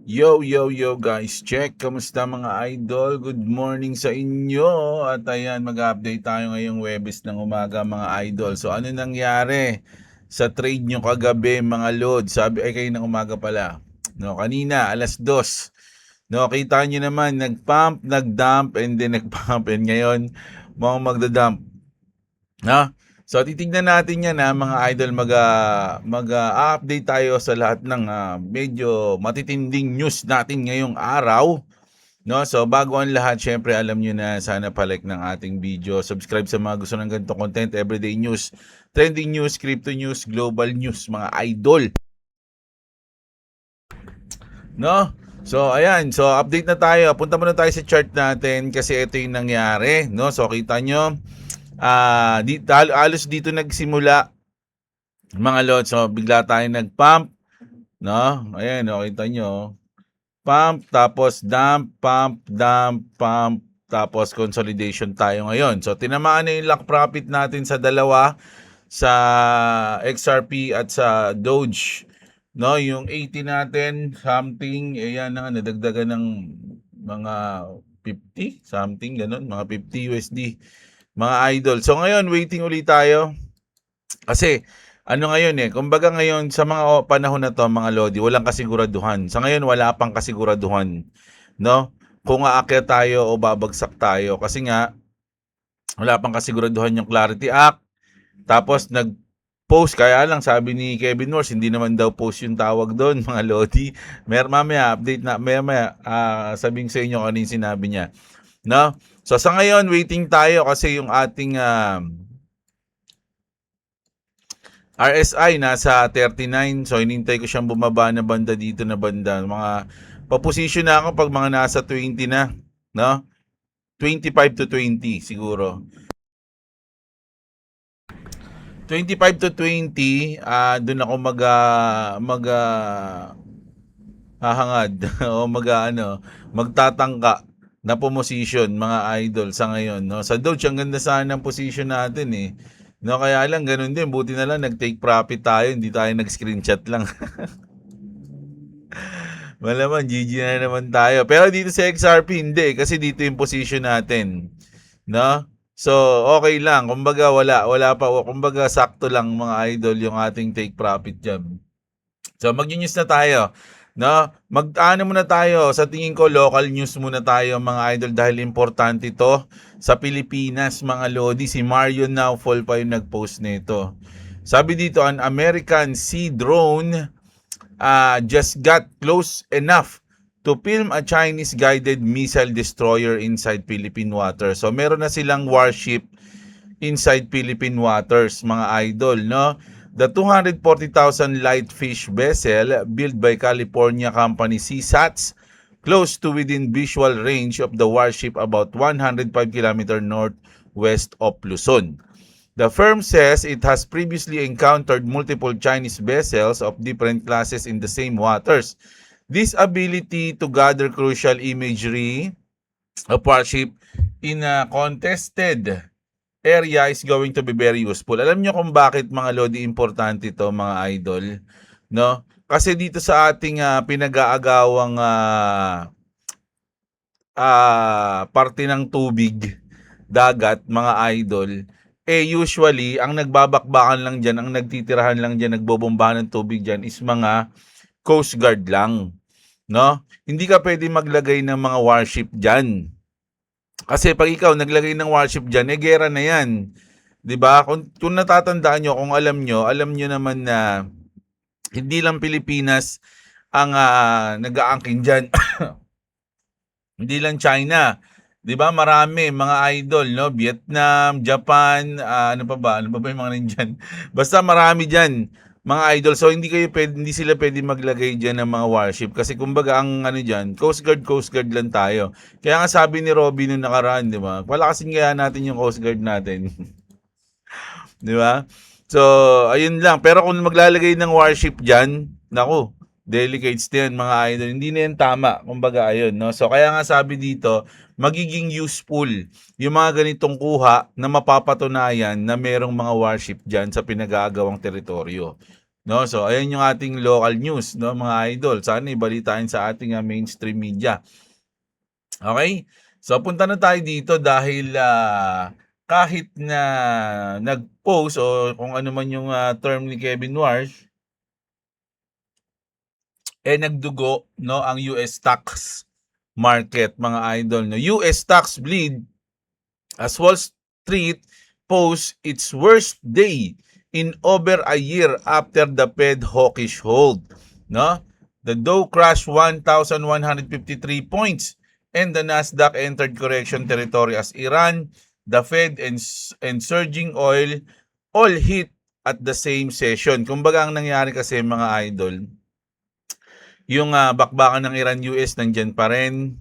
Yo guys, check. Kamusta mga idol? Good morning sa inyo. At ayan, mag-update tayo ngayong Webes ng umaga mga idol. So ano nangyari sa trade nyo kagabi mga lord? Sabi ay kayo ng umaga pala. No, kanina alas 2. No, kita nyo naman nag-pump, nag-dump and then nag-pump and ngayon mga magda-dump. Ha? So titignan natin 'yan mga idol mag-update tayo sa lahat ng medyo matitinding news natin ngayong araw, no? So bago ang lahat, syempre alam niyo na sana pa-like ng ating video, subscribe sa mga gusto ng ganitong content, everyday news, trending news, crypto news, global news, mga idol, no? So ayan, so update na tayo. Punta muna tayo sa chart natin kasi ito yung nangyari, no? So kita nyo, halos dito nagsimula mga lods. So bigla tayong nag-pump, no? Ayan, kita nyo. Pump, tapos dump, pump, tapos consolidation tayo ngayon. So tinamaan na yung lock profit natin sa dalawa, sa XRP at sa Doge. No, yung 80 natin, something, ayan na, nadagdagan ng mga 50, something, ganun, mga 50 USD, mga idol. So ngayon, waiting ulit tayo. Kasi, ano ngayon kumbaga ngayon sa mga panahon na to mga lodi, walang kasiguraduhan. Sa ngayon, wala pang kasiguraduhan, no? Kung aakyat tayo o babagsak tayo. Kasi nga, wala pang kasiguraduhan yung Clarity Act. Tapos, post, kaya lang sabi ni Kevin Morse, hindi naman daw post yung tawag doon mga lodi. Mamaya update na, mamaya sabihin sa inyo ano yung sinabi niya, no? So sa ngayon waiting tayo kasi yung ating RSI nasa 39, so hinintay ko siyang bumaba na banda dito na banda, mga pa-position na ako pag mga nasa 20 na, no? 25 to 20 siguro. 25 to 20, doon ako hahangad o magtatangka na position mga idol sa ngayon, no? Sa Doge ang ganda sana ng position natin no, kaya lang ganun din, buti na lang nag-take profit tayo, hindi tayo nag-screenshot lang. Malaman GG na naman tayo, pero dito sa XRP hindi, kasi dito yung position natin, no? So, okay lang. Kumbaga, wala pa. Kumbaga, sakto lang mga idol yung ating take profit dyan. So, mag-news na tayo. No? Mag-ano muna tayo. Sa tingin ko, local news muna tayo mga idol dahil importante ito sa Pilipinas mga lodi. Si Mario Naufal pa yung nag-post nito. Sabi dito, an American sea drone just got close enough to film a Chinese guided missile destroyer inside Philippine waters. So meron na silang warship inside Philippine waters mga idol, no? The 240,000 light fish vessel built by California company CSATS close to within visual range of the warship about 105 km northwest of Luzon. The firm says it has previously encountered multiple Chinese vessels of different classes in the same waters. This ability to gather crucial imagery of warship in a contested area is going to be very useful. Alam niyo kung bakit mga lodi importante ito mga idol, no? Kasi dito sa ating pinag-aagawang parte ng tubig, dagat, mga idol, usually ang nagbabakbakan lang diyan, ang nagtitirahan lang diyan, nagbobombahan ng tubig diyan is mga Coast Guard lang, no? Hindi ka pwede maglagay ng mga warship diyan. Kasi pag ikaw naglagay ng warship diyan, gera na 'yan. 'Di ba? Kung natatandaan niyo, kung alam niyo naman na hindi lang Pilipinas ang nag-aangkin diyan. Hindi lang China. 'Di ba? Marami mga idol, no? Vietnam, Japan, ano pa ba? Ano pa ba yung mga nandiyan? Basta marami diyan, mga idol. So hindi sila pwede maglagay diyan ng mga warship kasi kumbaga ang ano diyan, Coast Guard lang tayo. Kaya nga sabi ni Robby nung nakaraan, 'di ba? Palakasin kaya natin yung Coast Guard natin. 'Di ba? So, ayun lang. Pero kung maglalagay ng warship diyan, nako, delicates din mga idol. Hindi na yan tama. Kumbaga, ayun, no? So, kaya nga sabi dito, magiging useful yung mga ganitong kuha na mapapatunayan na merong mga warship dyan sa pinag-aagawang teritoryo. No? So, ayan yung ating local news, no, mga idol. Sana ibalitain sa ating mainstream media. Okay? So, punta na tayo dito dahil kahit na nag-post o kung ano man yung term ni Kevin Warsh, nagdugo, no, ang US stocks market, mga idol. No? US stocks bleed as Wall Street posts its worst day in over a year after the Fed hawkish hold. No? The Dow crashed 1,153 points and the Nasdaq entered correction territory as Iran, the Fed, and surging oil all hit at the same session. Kumbaga ang nangyari kasi, mga idol, yung bakbakan ng Iran-US nandyan pa rin,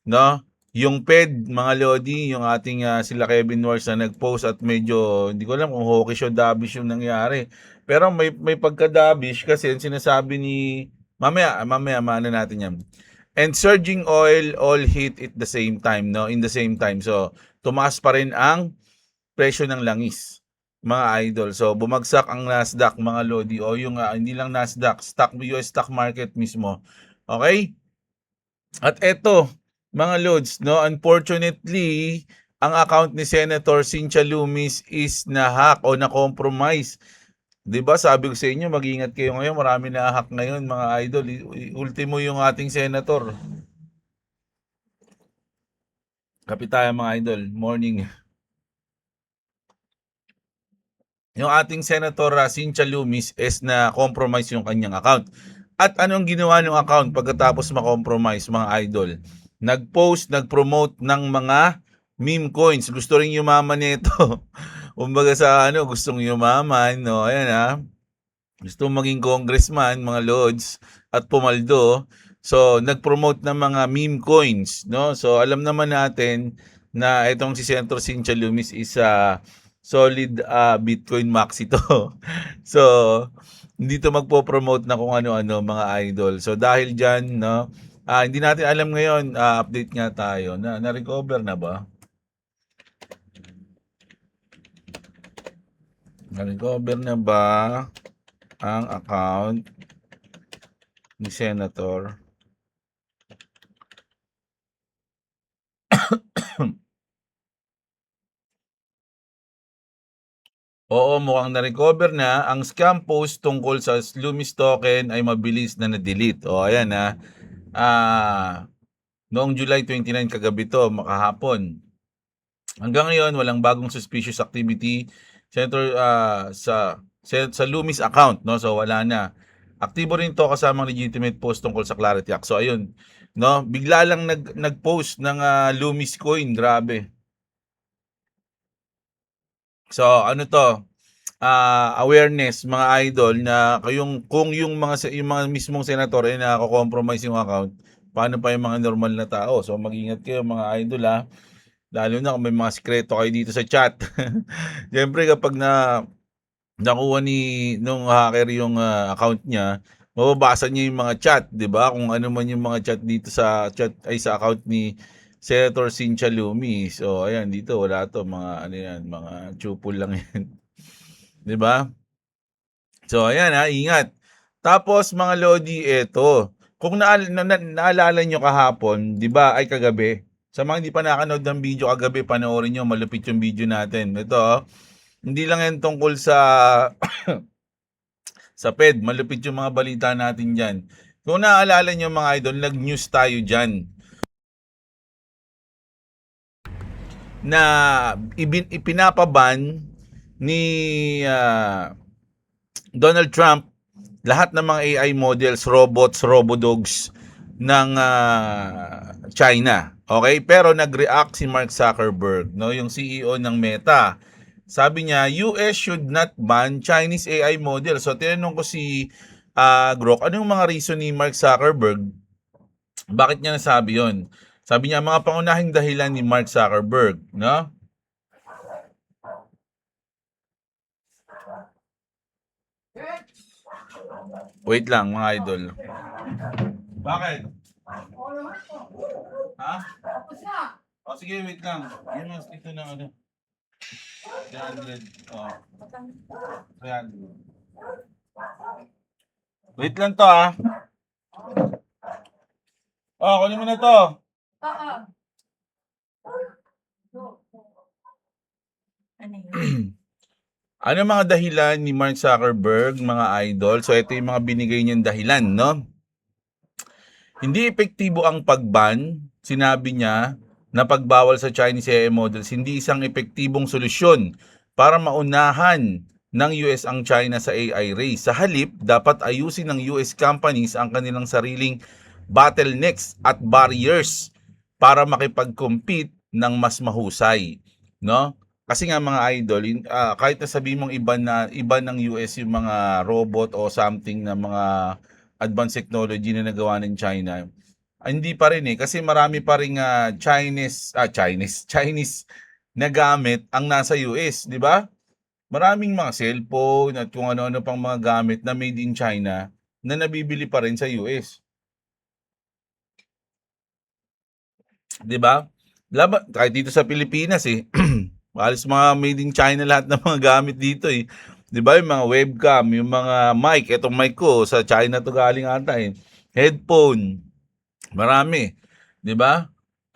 no? Yung Fed, mga Lodi, yung ating sila Kevin Wars na nag-post at medyo, hindi ko alam kung hawkish o dovish yung nangyari. Pero may pagka-dovish kasi yung sinasabi ni, mamaya maano natin yan. And surging oil all hit at the same time, no? In the same time. So, tumaas pa rin ang presyo ng langis, mga idol. So, bumagsak ang Nasdaq, mga Lodi, o yung hindi lang Nasdaq, US stock market mismo. Okay? At eto, mga Lods, no, unfortunately, ang account ni Senator Cynthia Lummis is na-hack o na-compromise. 'Di ba? Sabi ko sa inyo, mag-ingat kayo ngayon. Marami na-hack ngayon, mga idol. Ultimo yung ating senator. Kapit tayo, mga idol. Morning. Yung ating Senator Cynthia Lummis is na compromise yung kanyang account. At anong ginawa ng account pagkatapos ma-compromise, mga idol? Nag-post, nag-promote ng mga meme coins. Gusto rin yumaman nito. Kumbaga sa gustong yumaman, no? Ayan Gusto maging congressman, mga lords, at pumaldo. So, nag-promote ng mga meme coins, no? So, alam naman natin na itong si Senator Cynthia Lummis is solid Bitcoin maxi to. So, hindi to magpo-promote na kung ano-ano, mga idol. So, dahil dyan, no, hindi natin alam ngayon, update nga tayo, na-recover na ba? Na-recover na ba ang account ni Senator? Oo, mukhang na-recover na. Ang scam post tungkol sa Lummis token ay mabilis na na-delete. O, ayan noong July 29 kagabi to, makahapon. Hanggang ngayon, walang bagong suspicious activity sa Lummis account, no? So, wala na. Aktibo rin to kasamang legitimate post tungkol sa Clarity Act. So, ayun, no? Bigla lang nag-post ng Lummis coin. Grabe. So, ano to? Awareness, mga idol, na kung yung mga mismong senator ay nako-compromise yung account, paano pa yung mga normal na tao? So mag-ingat kayo, mga idol, lalo na kung may mga sikreto kayo dito sa chat. Siyempre kapag nakuha nung hacker yung account niya, mababasa niya yung mga chat, 'di ba? Kung ano man yung mga chat dito sa sa account ni Senator Cynthia Lummis. So ayan, dito wala to, mga ano yan, mga chupol lang yan. 'Di ba? So ayan, ingat. Tapos, mga lodi, eto, kung naalala nyo kahapon, 'di ba, ay kagabi. Sa mga hindi pa nakanood ng video kagabi, panoorin nyo, malupit yung video natin. Ito, hindi lang yan tungkol sa sa Fed, malupit yung mga balita natin diyan. Kung naalala nyo, mga idol, nag-news tayo diyan na ipinapaban ni Donald Trump lahat ng mga AI models, robots, robodogs ng China. Okay? Pero nag-react si Mark Zuckerberg, no, yung CEO ng Meta. Sabi niya, US should not ban Chinese AI model. So tinanong ko si Grok, ano yung mga reason ni Mark Zuckerberg? Bakit niya nasabi 'yon? Sabi niya, mga pangunahing dahilan ni Mark Zuckerberg, no? Wait lang, mga idol. Bakit? Ha? O sige, wait lang. Yun mas ito ng 300. 300. Wait lang to ah. Oh, kunin mo na to. Oo. Ano yun? Ano mga dahilan ni Mark Zuckerberg, mga idol? So ito yung mga binigay niyang dahilan, no? Hindi epektibo ang pag-ban. Sinabi niya na pagbawal sa Chinese AI models, hindi isang epektibong solusyon para maunahan ng US ang China sa AI race. Sa halip, dapat ayusin ng US companies ang kanilang sariling bottlenecks at barriers para makipag-compete ng mas mahusay, no? Kasi nga mga idol, kahit na sabihin mong iba ng US yung mga robot o something na mga advanced technology na nagawa ng China, hindi pa rin kasi marami pa ring Chinese na gamit ang nasa US, di ba? Maraming mga cellphone at kung ano-ano pang mga gamit na made in China na nabibili pa rin sa US. 'Di ba? Kahit dito sa Pilipinas halos mga made in China lahat ng mga gamit dito 'Di ba? Yung mga webcam, yung mga mic, etong mic ko sa China to galing ata Headphone, marami, 'di ba?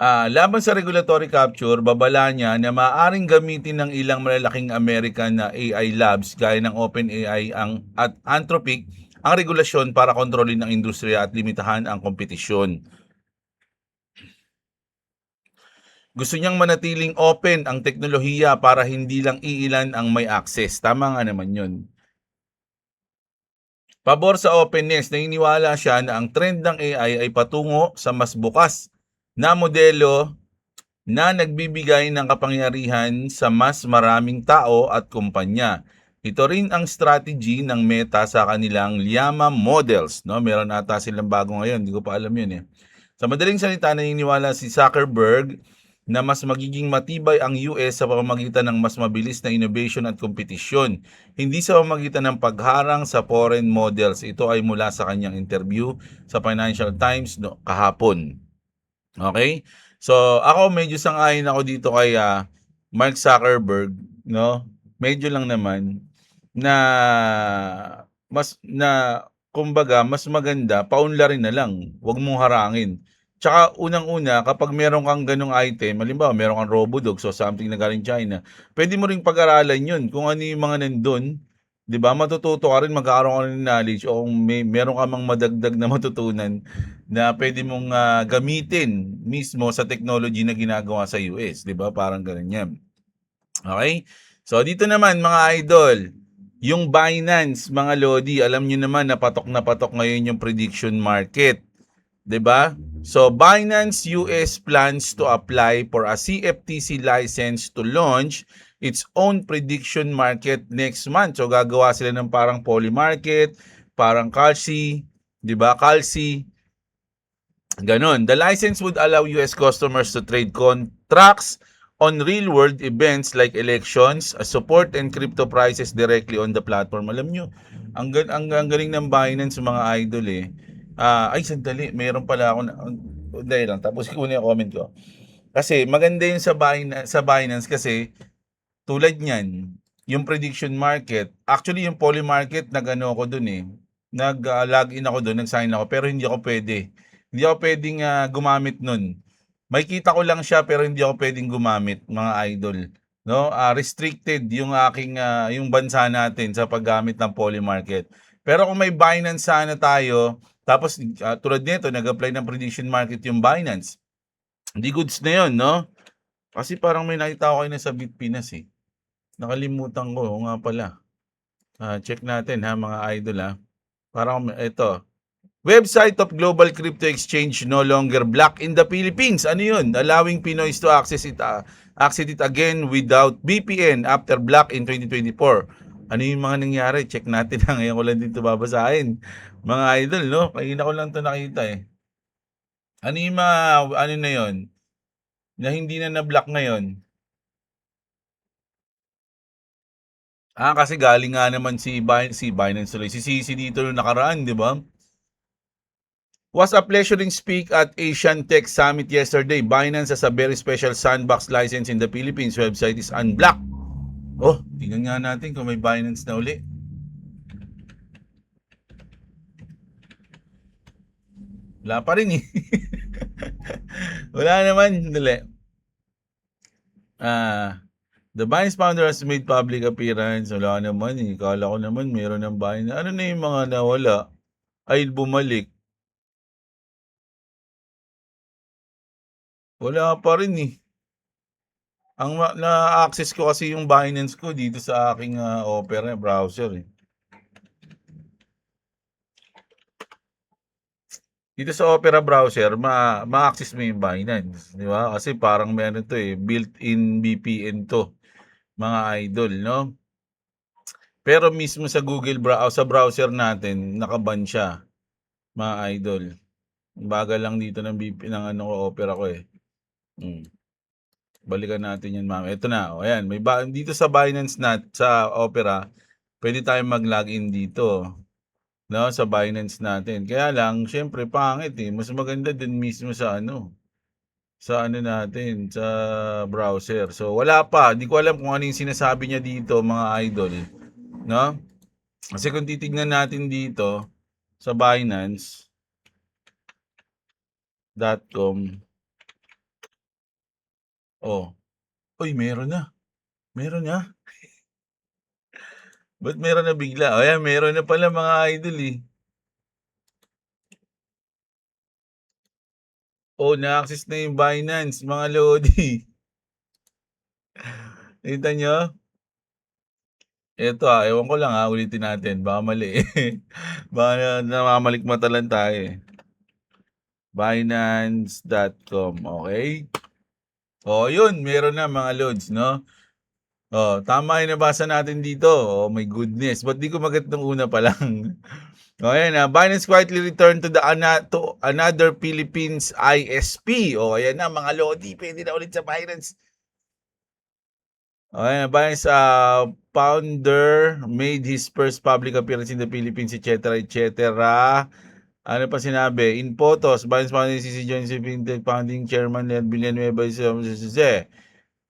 Laban sa regulatory capture, babala niya na maaaring gamitin ng ilang malalaking American na AI labs gaya ng OpenAI at Anthropic ang regulasyon para kontrolin ang industriya at limitahan ang kompetisyon. Gusto niyang manatiling open ang teknolohiya para hindi lang iilan ang may access. Tama nga naman yun. Pabor sa openness, naniniwala siya na ang trend ng AI ay patungo sa mas bukas na modelo na nagbibigay ng kapangyarihan sa mas maraming tao at kumpanya. Ito rin ang strategy ng Meta sa kanilang Llama models. No? Meron ata silang bago ngayon, hindi ko pa alam yun Sa madaling salita, naniniwala si Zuckerberg na mas magiging matibay ang US sa pamamagitan ng mas mabilis na innovation at kompetisyon, hindi sa pamamagitan ng pagharang sa foreign models. Ito ay mula sa kanyang interview sa Financial Times kahapon. Okay? So, ako medyo sang-ayon ako dito kay Mark Zuckerberg, no? Medyo lang naman na kumbaga mas maganda paunlarin na lang. Huwag mong harangin. Tsaka unang-una, kapag meron kang ganong item, halimbawa meron kang Robodogs o something na galing China, pwede mo ring pag-aralan yun kung ano yung mga nandun. 'Di ba? Matututo ka rin, magkakaroon ka rin ng knowledge o kung meron ka mang madagdag na matutunan na pwede mong gamitin mismo sa technology na ginagawa sa US, 'di ba? Parang ganun 'yan. Okay? So dito naman mga idol, yung Binance, mga lodi, alam niyo naman na patok ngayon yung prediction market. 'Di ba? So Binance US plans to apply for a CFTC license to launch its own prediction market next month. So gagawa sila ng parang poly market, parang Kalshi, 'di ba? Kalshi. Ganon. The license would allow US customers to trade contracts on real-world events like elections, support and crypto prices directly on the platform. Alam nyo, ang galing ng Binance mga idol ay, sandali. Meron pala ako dahil lang. Tapos kunin yung comment ko. Kasi maganda yun sa Binance kasi tulad niyan, yung prediction market, actually yung poly market, nag-ano ako dun Nag-login ako dun, nag-sign ako, pero hindi ako pwede. Hindi ako pwedeng gumamit nun. May kita ko lang siya pero hindi ako pwedeng gumamit, mga idol. No? Restricted yung aking yung bansa natin sa paggamit ng poly market. Pero kung may Binance sana tayo, tapos tulad nito, nag-apply ng prediction market yung Binance. Hindi goods na yun, no? Kasi parang may nakita ko kayo na sa Bitpinas Nakalimutan ko, nga pala. Check natin mga idol Parang ito. Website of Global Crypto Exchange no longer blocked in the Philippines. Ano yun? Allowing Pinoys to access it again without VPN after block in 2024. Ano yung mga nangyari? Check natin Ngayon ko lang dito babasahin. Mga idol, no? Kanina ko lang ito nakita Ano yung mga, ano na yun? Na hindi na na-block ngayon? Kasi galing nga naman si Binance tuloy. Si CC dito nung nakaraan, di ba? Was a pleasure to speak at Asian Tech Summit yesterday. Binance has a very special sandbox license in the Philippines. Website is unblocked. Oh, tingnan nga natin kung may Binance na uli. Wala pa rin eh. Wala naman. Dali. The Binance founder has made public appearance. Wala naman eh. Kala ko naman meron ng Binance. Ano na yung mga nawala? Ay, bumalik. Wala pa rin eh. Ang na-access ko kasi yung Binance ko dito sa aking Opera browser eh. Dito sa Opera browser, ma-access mo yung Binance, di ba? Kasi parang meron to eh, built-in VPN to, mga idol, no? Pero mismo sa sa browser natin, nakaban siya, mga idol. Bagal lang dito ng ng ano ko, Opera ko eh. Balikan natin yan, ma'am. Ito na, o ayan, dito sa Binance sa Opera, pwede tayong mag-login dito, no, sa Binance natin. Kaya lang, syempre pangit eh. Mas maganda din mismo sa natin, sa browser. So wala pa, hindi ko alam kung ano yung sinasabi niya dito, mga idol, no? Kasi kung titignan natin dito sa Binance.com, oh, uy, meron na. Meron na. Ba't meron na bigla? O yan, meron na pala mga idol eh. Oh, na-access na yung Binance, mga lodi. Kita nyo? Ito ewan ko lang ulitin natin. Baka mali eh. Baka namamalikmata lang tayo eh. Binance.com, okay? Oh, yun, meron na mga loads, no? Oh, tama yung nabasa natin dito. Oh my goodness. Ba't di ko magat nung una pa lang? O ayan Binance quietly returned to to another Philippines ISP. O ayan na mga lodi, pwede na ulit sa Binance. O ayan, Binance founder made his first public appearance in the Philippines, etc. Ano pa sinabi? In photos, Binance founder CC Jones Fintech founding chairman Ned Villanueva.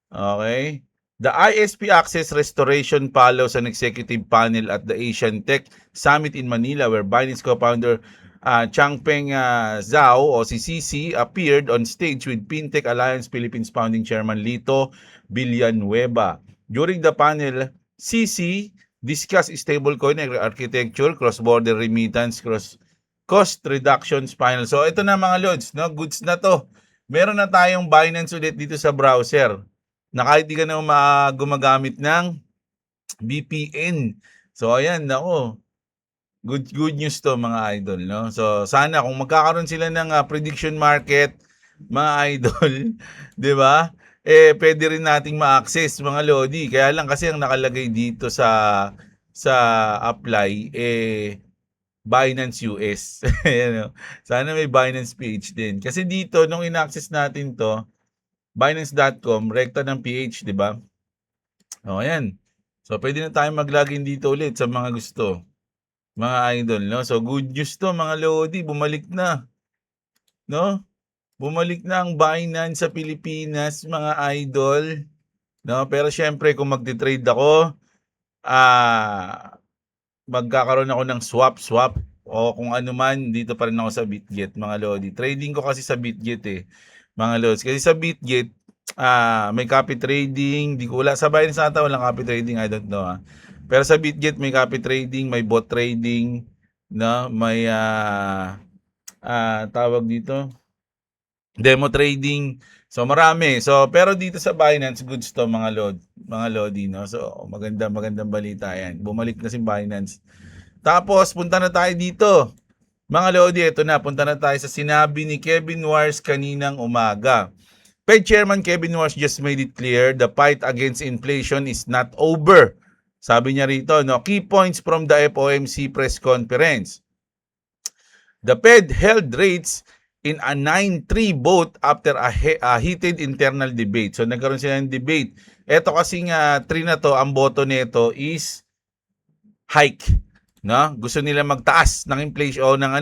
Okay. The ISP Access Restoration follows an executive panel at the Asian Tech Summit in Manila where Binance co-founder Changpeng Zhao o si CC appeared on stage with Fintech Alliance Philippines founding chairman Lito Villanueva. During the panel, CC discussed stablecoin architecture, cross-border remittance, cost reduction final. So ito na mga lods, no? Goods na to. Meron na tayong Binance ulit dito sa browser na kahit di ka na gumagamit ng VPN. So ayan, nako. Good news to mga idol, no? So sana kung magkakaroon sila ng prediction market, mga idol, 'di ba? Pwede rin nating ma-access mga lodi. Kaya lang kasi ang nakalagay dito sa apply Binance US. Ayan, sana may Binance PH din. Kasi dito nung in-access natin to, Binance.com, rekta ng PH, di ba? O, ayan. So, pwede na tayong mag-login dito ulit sa mga gusto. Mga idol, no? So, good news to, mga lodi. Bumalik na. No? Bumalik na ang Binance sa Pilipinas, mga idol. No? Pero, syempre, kung magti-trade ako, magkakaroon ako ng swap o kung ano man, dito pa rin ako sa Bitget, mga lodi. Trading ko kasi sa Bitget mga lods. Kasi sa Bitget, may copy trading, di ko wala sa Binance nata walang copy trading, I don't know. Pero sa Bitget may copy trading, may bot trading, no? May tawag dito, demo trading. So marami. So pero dito sa Binance goods to mga lodi, no. So magandang balita 'yan. Bumalik na si Binance. Tapos punta na tayo dito. Mga lodi, ito na, punta na tayo sa sinabi ni Kevin Wars kaninang umaga. Fed Chairman Kevin Wars just made it clear the fight against inflation is not over. Sabi niya rito, no, key points from the FOMC press conference. The Fed held rates in a 9-3 vote after a heated internal debate. So nagkaroon sila ng debate. Ito kasing 3 na to, ang boto nito is hike. No? Gusto nila magtaas ng inflation o ng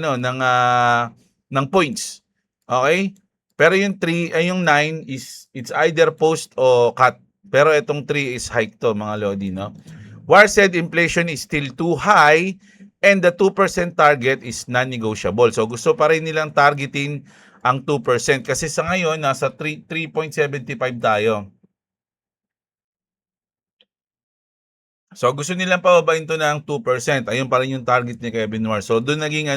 points. Okay? Pero yung 3 ay yung 9 is it's either post o cut. Pero itong 3 is hike to mga lodi, no? War said inflation is still too high And the 2% target is non-negotiable. So gusto pa rin nilang targetin ang 2% kasi sa ngayon nasa 3.75 tayo. So gusto nilang pababain to ng 2%. Ayun pa rin yung target ni Kevin Mars. So doon naging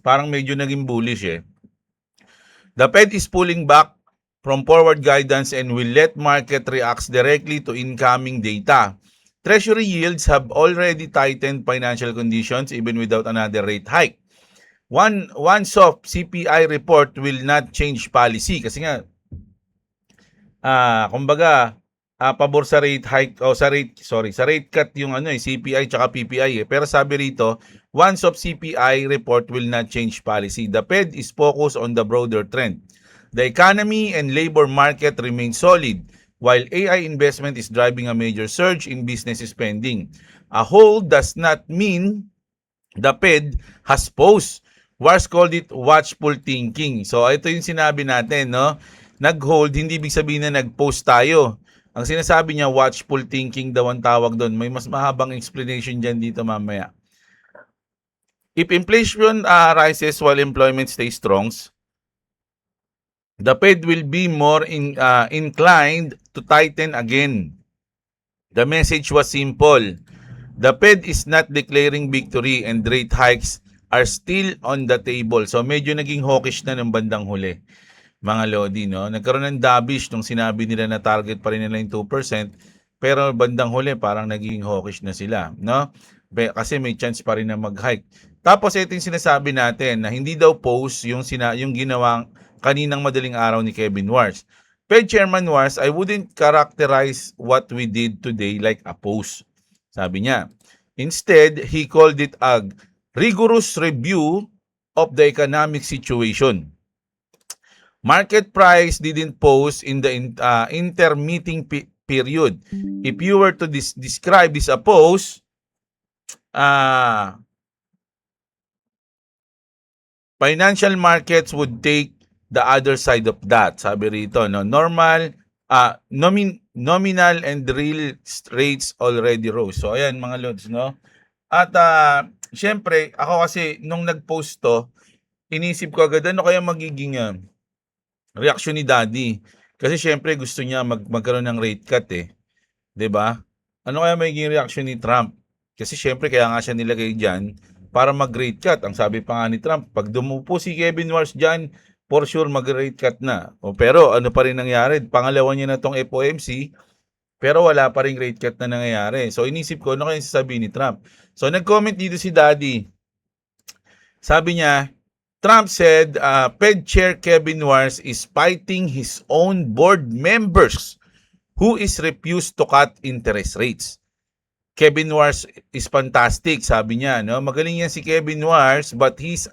parang medyo naging bullish eh. The Fed is pulling back from forward guidance and will let market reacts directly to incoming data. Treasury yields have already tightened financial conditions even without another rate hike. One soft CPI report will not change policy kasi nga kumbaga pabor sa rate hike o sa rate cut yung CPI tsaka PPI Pero sabi rito, once of CPI report will not change policy. The Fed is focused on the broader trend. The economy and labor market remain solid while AI investment is driving a major surge in business spending. A hold does not mean the Fed has paused. Wars called it watchful thinking. So ito yung sinabi natin, no? Nag-hold, hindi ibig sabihin na nag-post tayo. Ang sinasabi niya, watchful thinking daw ang tawag doon. May mas mahabang explanation dyan dito mamaya. If inflation rises while employment stays strong, the Fed will be more inclined to tighten again. The message was simple. The Fed is not declaring victory and rate hikes are still on the table. So medyo naging hawkish na ng bandang huli. Mga Lodi, no? Nagkaroon ng dovish nung sinabi nila na target pa rin nila yung 2%, pero bandang huli parang naging hawkish na sila, no? Kasi may chance pa rin na mag-hike. Tapos ito yung sinasabi natin na hindi daw post yung ginawang kaninang madaling araw ni Kevin Wars. Fed Chairman Wars, I wouldn't characterize what we did today like a post. Sabi niya. Instead, he called it a rigorous review of the economic situation. Market price didn't pause in the intermeeting period. If you were to describe this a pause, financial markets would take the other side of that. Sabi rito, no? Nominal and real rates already rose. So ayan mga lods, no? At syempre, ako kasi nung nag-post to, inisip ko agad ano kaya magiging reaction ni Daddy. Kasi syempre gusto niya magkaroon ng rate cut eh. 'Di ba? Ano kaya magiging reaction ni Trump? Kasi syempre kaya nga siya nilagay diyan para mag-rate cut. Ang sabi pa nga ni Trump, pag dumupo si Kevin Wars diyan, for sure mag-rate cut na. Pero ano pa rin nangyari? Pangalawa niya na tong FOMC, pero wala pa ring rate cut na nangyayari. So inisip ko, ano kaya sasabihin ni Trump? So nag-comment dito si Daddy. Sabi niya, Trump said Fed Chair Kevin Wars is fighting his own board members who is refused to cut interest rates. Kevin Wars is fantastic, sabi niya, no? Magaling yan si Kevin Wars, but he's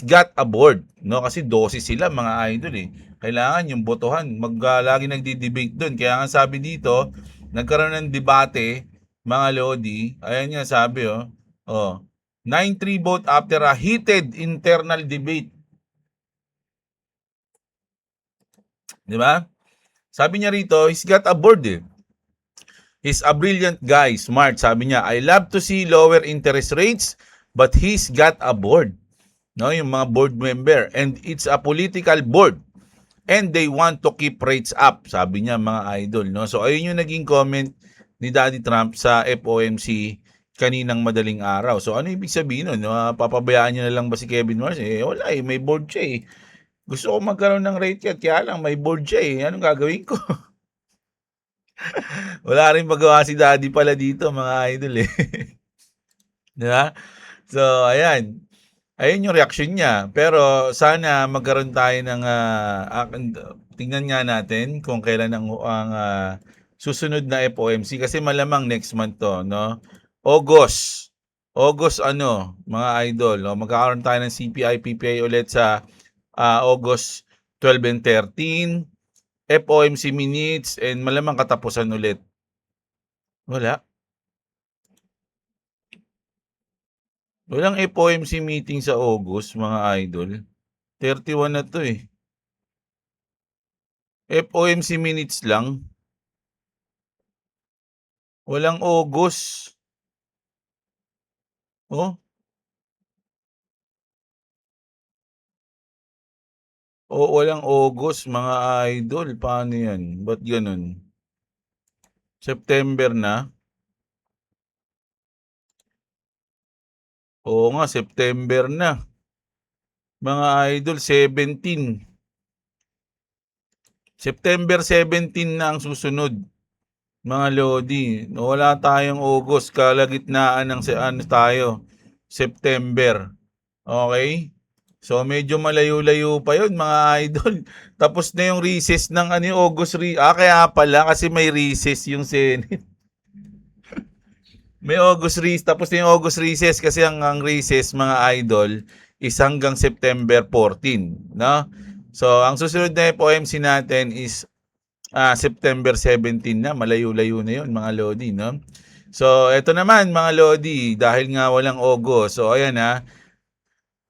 got a board, no? Kasi 12 sila mga idol eh. Kailangan yung botohan, lagi nagdi-debate doon. Kaya nga sabi dito, nagkaroon ng debate, mga Lodi. Ayan nga sabi 9-3 vote after a heated internal debate. Di ba? Sabi niya rito, he's got a board eh. He's a brilliant guy, smart. Sabi niya, I love to see lower interest rates, but he's got a board. No, yung mga board member. And it's a political board. And they want to keep rates up. Sabi niya, mga idol. No? So, ayun yung naging comment ni Daddy Trump sa FOMC kaninang madaling araw. So ano ibig sabihin nun? Papabayaan niya na lang ba si Kevin Wars? Wala may board siya Gusto ko magkaroon ng rate cut, kaya lang may board siya Anong gagawin ko? Wala rin magawa si Daddy pala dito, mga idol Diba? So ayan. Ayun yung reaction niya. Pero sana magkaroon tayo ng tingnan nga natin kung kailan ang susunod na FOMC kasi malamang next month to, no? August mga idol, no? Magkakaroon tayo ng CPI, PPI ulit sa August 12 and 13, FOMC minutes, and malamang katapusan ulit. Wala. Walang FOMC meeting sa August, mga idol. 31 na to FOMC minutes lang. Walang August. O walang August mga idol, paano yan? Ba't ganun? September na? Oo nga, September na. Mga idol, 17. September 17 na ang susunod. Mga Lodi, wala tayong August, kalagitnaan ng ano tayo, September. Okay? So medyo malayo-layo pa 'yon mga idol. Tapos na yung recess ng August kaya pala kasi may recess yung Senate. May August recess, tapos na yung August recess kasi ang recess mga idol is hanggang September 14, no? So ang susunod na FOMC natin is September 17 na, malayo-layo na 'yon mga Lodi, no? So eto naman mga Lodi, dahil nga walang August. So ayan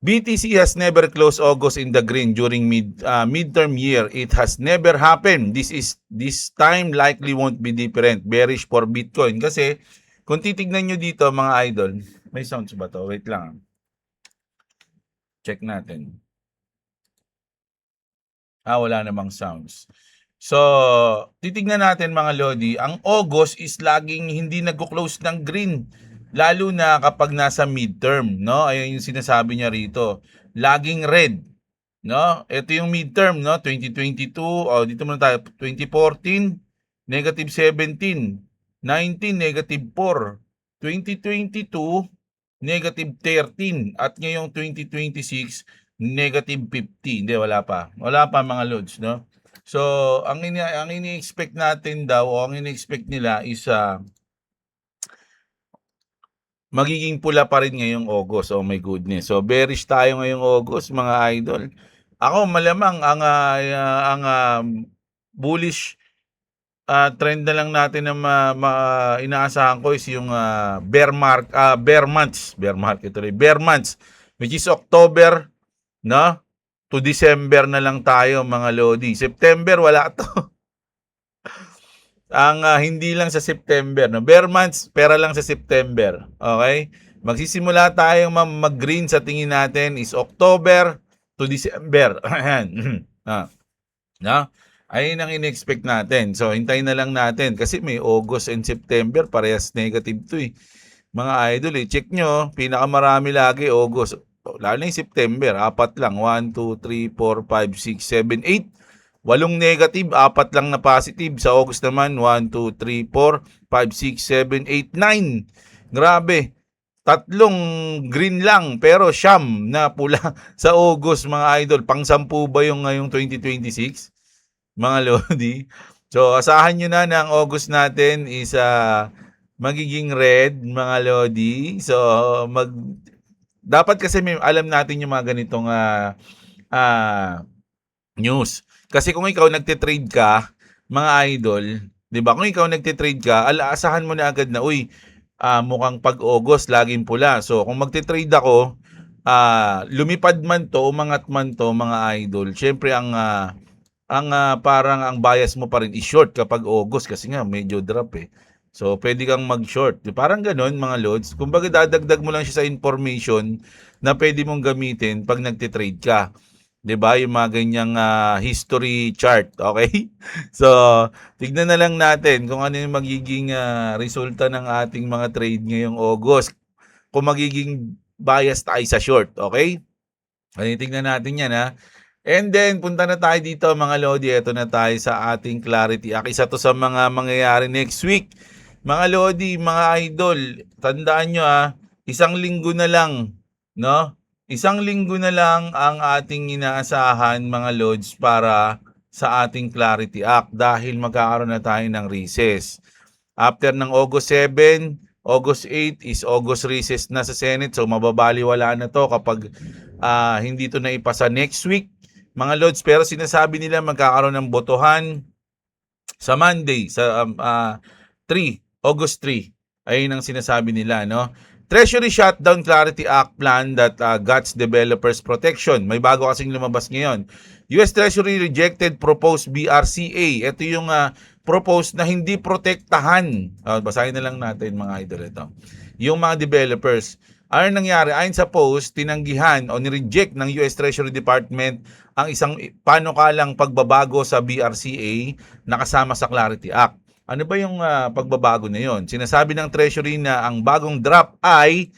BTC has never closed August in the green during midterm year. It has never happened. This time likely won't be different. Bearish for Bitcoin kasi kung titignan nyo dito mga idol, may sounds ba to? Wait lang. Check natin. Wala namang sounds. So, titignan natin mga Lodi, ang August is laging hindi nagko-close ng green. Lalo na kapag nasa midterm, no? Ayun yung sinasabi niya rito. Laging red, no? Ito yung midterm, no? 2022, dito muna tayo, 2014, negative 17, 19, negative 4, 2022, negative 13, at ngayong 2026, negative 50. Hindi, wala pa. Wala pa mga lods, no? So, ang ini-expect natin daw o ang ini-expect nila is magiging pula pa rin ngayong August. Oh my goodness. So, bearish tayo ngayong August mga idol. Ako malamang ang bullish trend na lang natin na inaasahan ko is yung bear months which is October, no? To December na lang tayo mga Lodi. September wala to. Ang hindi lang sa September, no? Bear months, pera lang sa September. Okay? Magsisimula tayong mag-green sa tingin natin is October to December. Ayan. No? Ayun ang in-expect natin. So, hintayin na lang natin kasi may August and September, parehas negative to eh. Mga idol check nyo, pinakamarami lagi August. Lalo na yung September, 4 lang. 1, 2, 3, 4, 5, 6, 7, 8. 8 negative, 4 lang na positive. Sa August naman, 1, 2, 3, 4, 5, 6, 7, 8, 9. Grabe. 3 green lang, pero siyam na pula sa August mga idol. Pang-10 ba yung ngayong 2026? Mga Lodi. So, asahan nyo na ang August natin is magiging red, mga Lodi. So, dapat kasi alam natin yung mga ganitong news. Kasi kung ikaw nagte-trade ka, mga idol, 'di ba? Kung ikaw nagte-trade ka, asahan mo na agad na, mukhang pag-August laging pula. So, kung magte-trade ako, lumipad man to, umangat man to, mga idol. Syempre parang ang bias mo pa rin is short kapag August kasi nga medyo drop eh. So, pwede kang mag-short. Parang ganun, mga lods. Kumbaga, dadagdag mo lang siya sa information na pwede mong gamitin pag nagtitrade ka. 'Di ba? Yung mga ganyang history chart, okay? So, tignan na lang natin kung ano yung magiging resulta ng ating mga trade ngayong August. Kung magiging bias tayo sa short, okay? Tignan natin yan, And then, punta na tayo dito mga Lodi. Ito na tayo sa ating Clarity Act. Isa to sa mga mangyayari next week. Mga Lodi, mga idol, tandaan nyo isang linggo na lang, no? Isang linggo na lang ang ating inaasahan mga Lods para sa ating Clarity Act dahil magkakaroon na tayo ng recess. After ng August 7, August 8 is August recess na sa Senate. So mababaliwala na to kapag hindi to naipasa next week. Mga Lods, pero sinasabi nila magkakaroon ng botohan sa Monday, sa August 3. Ayun ang sinasabi nila, no? Treasury Shutdown Clarity Act plan that guts developers protection. May bago kasing lumabas ngayon. US Treasury rejected proposed BRCA. Ito yung proposed na hindi protektahan. Basahin na lang natin mga idol ito. Yung mga developers. Ano nangyari? Ayon sa post, tinanggihan o nireject ng US Treasury Department ang isang panukalang pagbabago sa BRCA na kasama sa Clarity Act. Ano ba yung pagbabago na yon? Sinasabi ng Treasury na ang bagong draft ay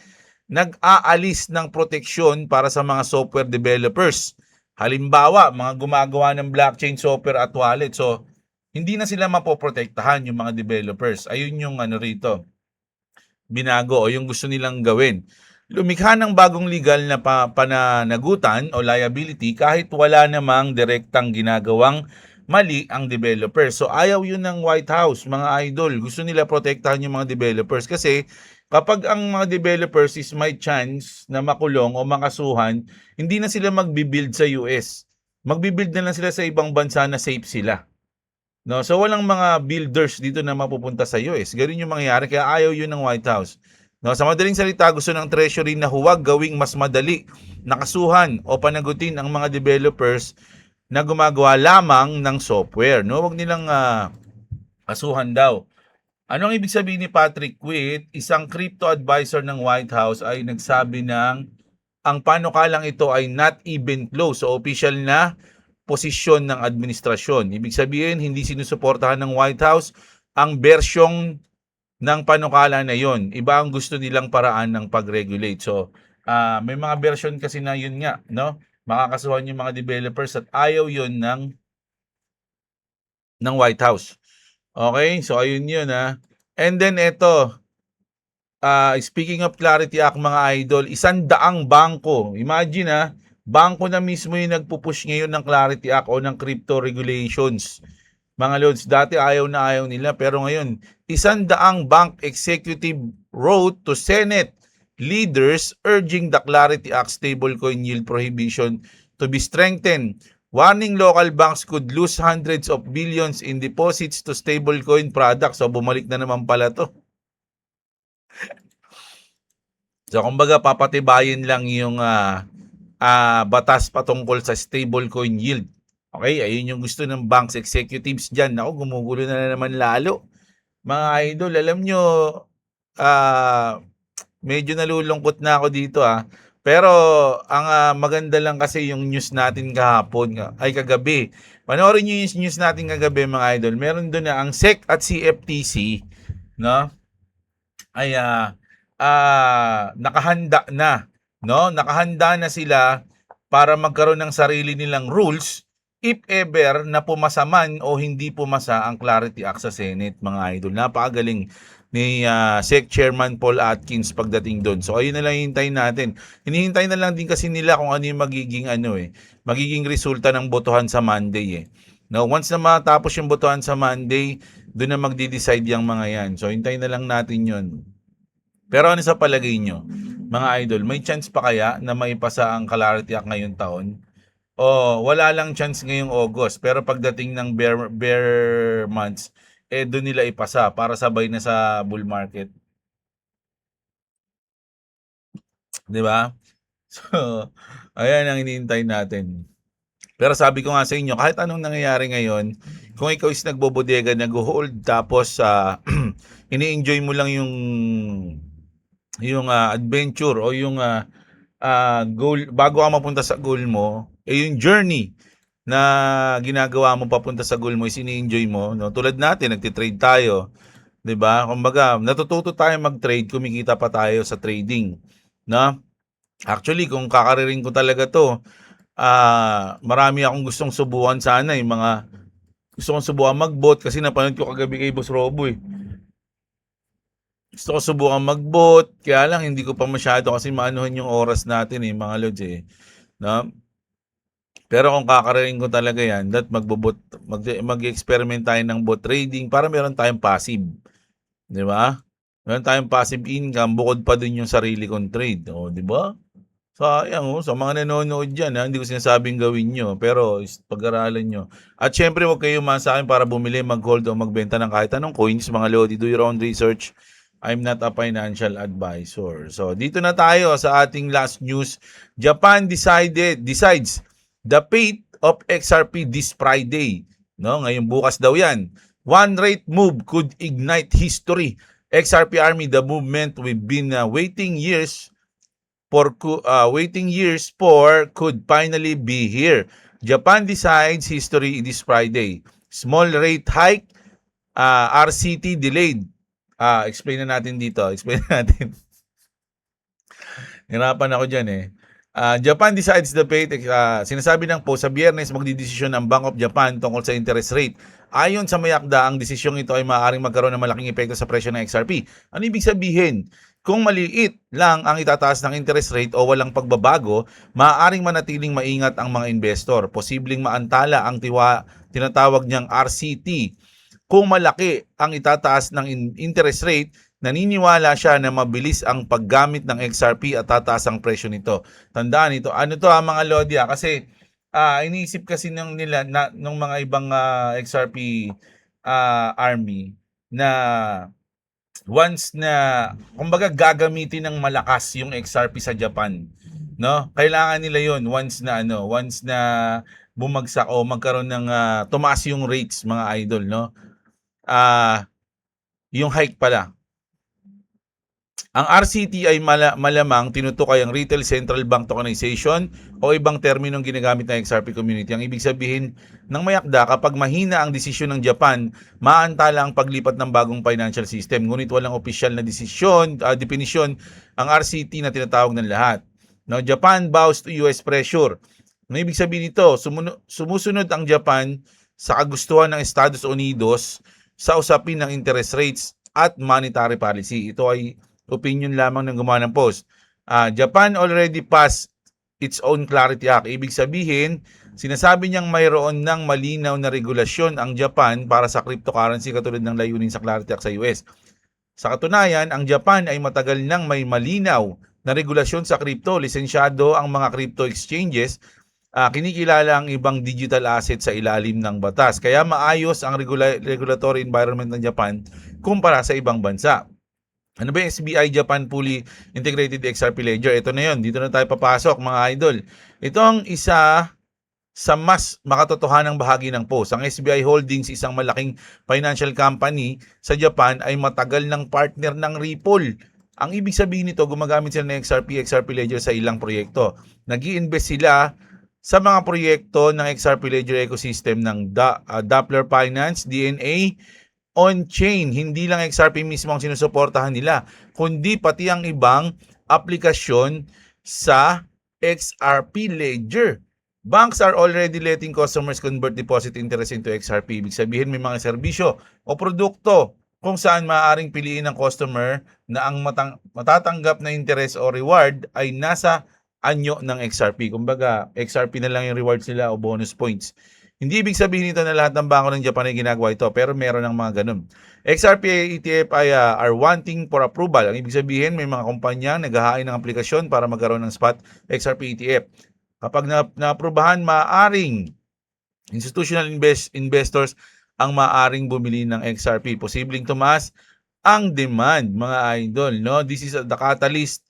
nag-aalis ng proteksyon para sa mga software developers. Halimbawa, mga gumagawa ng blockchain software at wallet. So, hindi na sila mapoprotektahan yung mga developers. Ayun yung rito, binago o yung gusto nilang gawin. Lumikha ng bagong legal na pananagutan o liability kahit wala namang direktang ginagawang mali ang developer. So ayaw yun ng White House, mga idol. Gusto nila protektahan yung mga developers kasi kapag ang mga developers is may chance na makulong o makasuhan, hindi na sila magbibuild sa US. Magbibuild na lang sila sa ibang bansa na safe sila. No, so walang mga builders dito na mapupunta sa US. Ganun yung mangyayari kaya ayaw yun ng White House. No, sa madaling salita, gusto ng Treasury na huwag gawing mas madali nakasuhan o panagutin ang mga developers na gumagawa lamang ng software. No, wag nilang kasuhan daw. Ano ang ibig sabihin ni Patrick Quit? Isang crypto advisor ng White House ay nagsabi ng ang panukalang ito ay not even close. So official na posisyon ng administrasyon. Ibig sabihin, hindi sinusuportahan ng White House ang bersyong ng panukala na yon. Iba ang gusto nilang paraan ng pag-regulate. So, may mga version kasi na yun nga, no? Makakasuhan yung mga developers at ayaw yun ng White House. Okay? So, ayun yun, ha? And then, ito, speaking of Clarity Act, mga idol, 100 bangko. Imagine, ha? Bangko na mismo yung nagpupush ngayon ng Clarity Act o ng crypto regulations. Mga lods, dati ayaw na ayaw nila pero ngayon, 100 bank executive wrote to Senate leaders urging the Clarity Act stablecoin yield prohibition to be strengthened. Warning local banks could lose hundreds of billions in deposits to stablecoin products. So bumalik na naman pala to. So kumbaga papatibayin lang yung batas patungkol sa stablecoin yield. Okay, ayun yung gusto ng banks executives dyan. Ako, gumugulo na naman lalo. Mga idol, alam nyo, medyo nalulungkot na ako dito Pero ang maganda lang kasi yung news natin kahapon, ay kagabi. Panoorin nyo yung news natin kagabi, mga idol. Meron doon na ang SEC at CFTC, no? Ay nakahanda na. No, nakahanda na sila para magkaroon ng sarili nilang rules if ever na pumasa man o hindi pumasa ang Clarity Act sa Senate, mga idol. Napakagaling ni SEC Chairman Paul Atkins pagdating doon. So ayun na lang hintayin natin. Hinihintay na lang din kasi nila kung ano yung magiging resulta ng botohan sa Monday No, once na matapos yung botohan sa Monday, doon na magde-decide yung mga yan. So hintayin na lang natin 'yon. Pero ano sa palagay nyo, mga idol, may chance pa kaya na maipasa ang Clarity Act ngayong taon? O wala lang chance ngayong August, pero pagdating ng bear months, doon nila ipasa para sabay na sa bull market. 'Di ba? So, ayan ang hinihintay natin. Pero sabi ko nga sa inyo, kahit anong nangyayari ngayon, kung ikaw is nagbobodega, nag-hold, tapos ini-enjoy mo lang yung adventure o yung goal bago ka mapunta sa goal mo, yung journey na ginagawa mo papunta sa goal mo is ini-enjoy mo, no? Tulad natin, nagti-trade tayo, 'di ba? Kumbaga, natututo tayo mag-trade, kumikita pa tayo sa trading, no? Actually, kung kakaririn ko talaga 'to, marami akong gustong subukan sana, yung mga gusto kong subukan mag-bot kasi napanood ko kagabi kay Boss Robo Gusto ko subukan mag-bot, kaya lang hindi ko pa masyado kasi maanuhan yung oras natin mga lods no? Pero kung kakarating ko talaga yan, mag-experiment tayo ng bot trading para meron tayong passive. Di ba? Meron tayong passive income, bukod pa din yung sarili kong trade. O, di ba? Sayang, sa mga nanonood dyan, hindi ko sinasabing gawin nyo, pero pag-aralan nyo. At syempre, huwag kayo sa akin para bumili, mag-hold o magbenta ng kahit anong coins, mga lodi. Do your own research. I'm not a financial advisor. So, dito na tayo sa ating last news. Japan decides the fate of XRP this Friday. No, ngayong bukas daw yan. One rate move could ignite history. XRP Army, the movement we've been waiting years waiting years for could finally be here. Japan decides history this Friday. Small rate hike, RCT delayed. Explain na natin dito. Explain natin. Hirapan ako dyan eh. Japan decides the fate. Sinasabi ng po, sa Biyernes magdidesisyon ang Bank of Japan tungkol sa interest rate. Ayon sa mayakda, ang desisyong ito ay maaaring magkaroon ng malaking epekto sa presyo ng XRP. Ano ibig sabihin? Kung maliit lang ang itataas ng interest rate o walang pagbabago, maaaring manatiling maingat ang mga investor. Posibleng maantala ang tinatawag niyang RCT. Kung malaki ang itataas ng interest rate, naniniwala siya na mabilis ang paggamit ng XRP at tataas ang presyo nito. Tandaan ito. Ano to mga Lodya? Kasi iniisip kasi ng mga ibang XRP army na once na kumbaga gagamitin ng malakas yung XRP sa Japan, no? Kailangan nila 'yon once na bumagsak o magkaroon ng tumaas yung rates mga idol, no? Yung hike pala. Ang RCT ay malamang tinutukoy ang Retail Central Bank Tokenization o ibang terminong ginagamit ng XRP community. Ang ibig sabihin ng mayakda, kapag mahina ang desisyon ng Japan, maantala ang paglipat ng bagong financial system. Ngunit walang opisyal na definisyon ang RCT na tinatawag ng lahat. No, Japan bows to US pressure. Ang ibig sabihin nito, sumusunod ang Japan sa kagustuhan ng Estados Unidos sa usapin ng interest rates at monetary policy. Ito ay opinion lamang ng gumawa ng post. Japan already passed its own Clarity Act. Ibig sabihin, sinasabi niyang mayroon ng malinaw na regulasyon ang Japan para sa cryptocurrency katulad ng layunin sa Clarity Act sa US. Sa katunayan, ang Japan ay matagal nang may malinaw na regulasyon sa crypto. Lisensyado ang mga crypto exchanges. Kinikilala ang ibang digital asset sa ilalim ng batas. Kaya maayos ang regulatory environment ng Japan kumpara sa ibang bansa. Ano ba yung SBI Japan Fully Integrated XRP Ledger? Ito na yun. Dito na tayo papasok mga idol. Ito ang isa sa mas makatotohanang bahagi ng post. Ang SBI Holdings, isang malaking financial company sa Japan, ay matagal ng partner ng Ripple. Ang ibig sabihin nito, gumagamit sila ng XRP Ledger sa ilang proyekto. Nag-i-invest sila sa mga proyekto ng XRP Ledger ecosystem ng Doppler Finance, DNA, on-chain. Hindi lang XRP mismo ang sinusuportahan nila, kundi pati ang ibang aplikasyon sa XRP Ledger. Banks are already letting customers convert deposit interest into XRP. Ibig sabihin may mga serbisyo o produkto kung saan maaaring piliin ng customer na ang matatanggap na interest o reward ay nasa anyo ng XRP. Kumbaga, XRP na lang yung rewards nila o bonus points. Hindi ibig sabihin nito na lahat ng bangko ng Japan ay ginagawa ito, pero meron ng mga ganun. XRP ETF ay are wanting for approval. Ang ibig sabihin, may mga kumpanya naghahain ng aplikasyon para magkaroon ng spot XRP ETF. Kapag na-aprubahan, maaaring institutional investors ang maaaring bumili ng XRP. Posibleng tumaas ang demand, mga idol. No? This is the catalyst.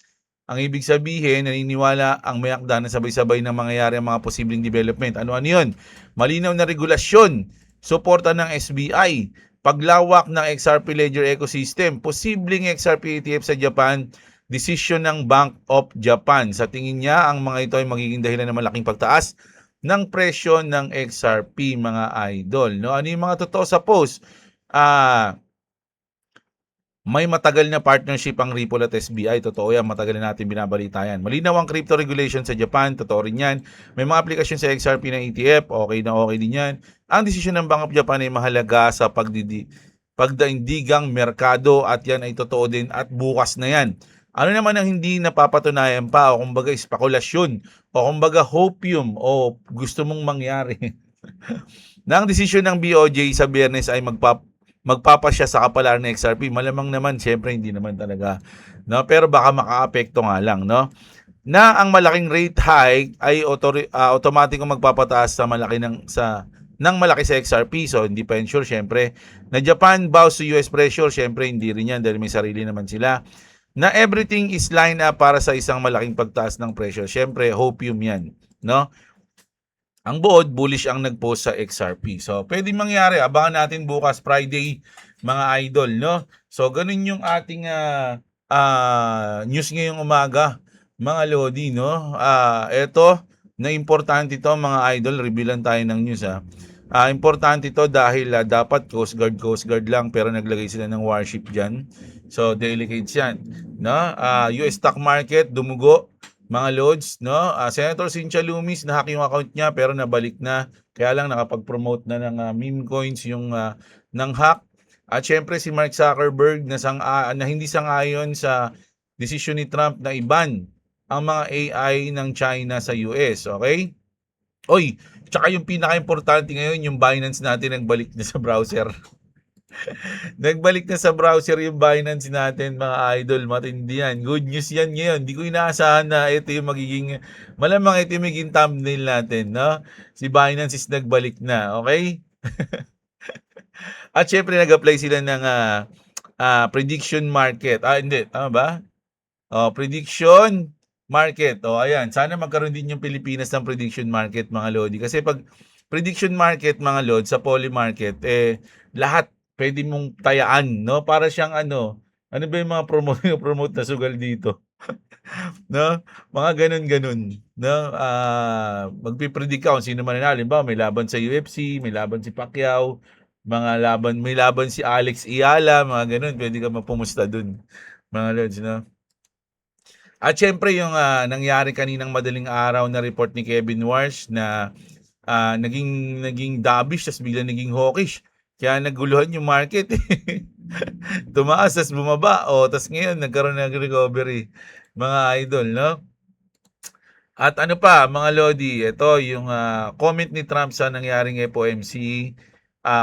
Ang ibig sabihin, naniniwala ang mayakda na sabay-sabay na mangyayari ang mga posibleng development. Ano-ano yun? Malinaw na regulasyon, suporta ng SBI, paglawak ng XRP Ledger ecosystem, posibleng XRP ETF sa Japan, desisyon ng Bank of Japan. Sa tingin niya, ang mga ito ay magiging dahilan ng malaking pagtaas ng presyo ng XRP, mga idol. No? Ano yung mga totoo sa post? May matagal na partnership ang Ripple at SBI. Totoo yan, matagal na natin binabalita yan. Malinaw ang crypto regulation sa Japan. Totoo rin yan. May mga aplikasyon sa XRP ng ETF. Okay na okay din yan. Ang desisyon ng Bank of Japan ay mahalaga sa pagdaindigang merkado at yan ay totoo din at bukas na yan. Ano naman ang hindi napapatunayan pa o kumbaga spekulasyon o kumbaga hopium o gusto mong mangyari na ang desisyon ng BOJ sa Biyernes ay magpapasya sa kapalaran ng XRP. Malamang naman, syempre hindi naman talaga, no? Pero baka makaapekto nga lang, no? Na ang malaking rate hike ay automatikong magpapataas sa malaki ng malaki sa XRP. So hindi pa sure, syempre. Na Japan bows to US pressure, syempre hindi rin yan dahil may sarili naman sila. Na everything is line up para sa isang malaking pagtaas ng presyo. Syempre, hopium yan, no? Ang buod, bullish ang nag-post sa XRP. So, pwedeng mangyari. Abangan natin bukas, Friday, mga idol, no? So, ganun yung ating news ngayong umaga, mga lodi, no? Eto, na importante ito mga idol, revealan tayo ng news ha. Importante ito dahil dapat Coast Guard lang pero naglagay sila ng warship dyan. So, delicate yan. No? US stock market, dumugo, mga loads. No? Senator Cynthia Lumis, nahack yung account niya pero nabalik na. Kaya lang nakapag-promote na ng meme coins yung ng hack. At syempre si Mark Zuckerberg na hindi sang-ayon sa desisyon ni Trump na iban ang mga AI ng China sa US, okay? Oy, tsaka yung pinaka-importante ngayon, yung Binance natin nagbalik na sa browser. Nagbalik na sa browser yung Binance natin, mga idol. Matindi yan. Good news yan ngayon. Di ko inaasahan na ito yung magiging, malamang ito yung magiging thumbnail natin, no? Si Binance is nagbalik na, okay? At syempre, nag-apply sila ng prediction market. Hindi. Tama ba? Prediction market. Ayan. Sana magkaroon din yung Pilipinas ng prediction market, mga lodi. Kasi pag prediction market, mga lodi, sa poly market, lahat pwede mong tayaan, no? Para siyang ano ba yung mga promote na sugal dito? No? Mga ganun-ganun, no? Magpipredict ka kung sino man nanalo. Halimbawa, may laban sa UFC, may laban si Pacquiao, may laban si Alex Iala, mga ganun. Pwede ka mapumusta dun, mga lods, no? At syempre yung nangyari kaninang madaling araw na report ni Kevin Walsh na naging dovish tapos biglang naging hawkish. Kaya naguluhan yung market. Tumaas tapos bumaba. Tapos ngayon nagkaroon ng recovery. Mga idol, no? At ano pa, mga lodi, ito yung comment ni Trump sa nangyaring FOMC.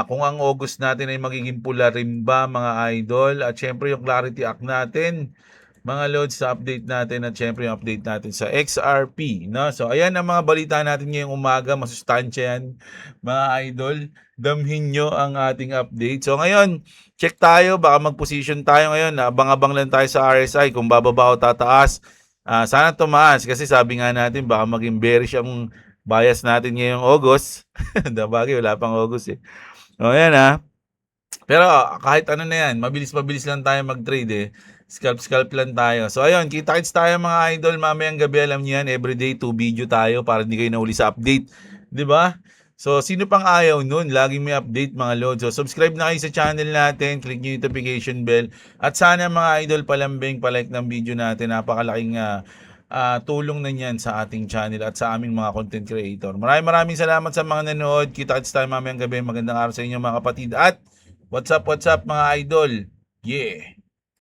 Kung ang August natin ay magiging pula rin ba, mga idol? At syempre yung Clarity Act natin, mga loads sa update natin at syempre yung update natin sa XRP, no? So ayan ang mga balita natin ngayong umaga, masustansya yan, mga idol. Damhin nyo ang ating update. So ngayon, check tayo, baka mag-position tayo ngayon. Abang-abang lang tayo sa RSI kung bababa o tataas. Sana tumaas kasi sabi nga natin baka maging bearish ang bias natin ngayong August. Dabagay, wala pang August eh. O yan. Pero kahit ano na yan, mabilis-mabilis lang tayo mag-trade eh. Scalp lang tayo. So ayun, kita-kits tayo mga idol mamayang gabi. Alam niyo yan, everyday 2 video tayo para hindi kayo nahuli sa update. 'Di ba? So sino pang ayaw nun? Laging may update mga lods. So subscribe na kayo sa channel natin, click yung notification bell. At sana mga idol palambing, palike ng video natin. Napakalaking tulong na yan sa ating channel at sa aming mga content creator. Maraming salamat sa mga nanood. Kita-kits tayo mamayang gabi. Magandang araw sa inyo mga kapatid. At what's up mga idol? Yeah!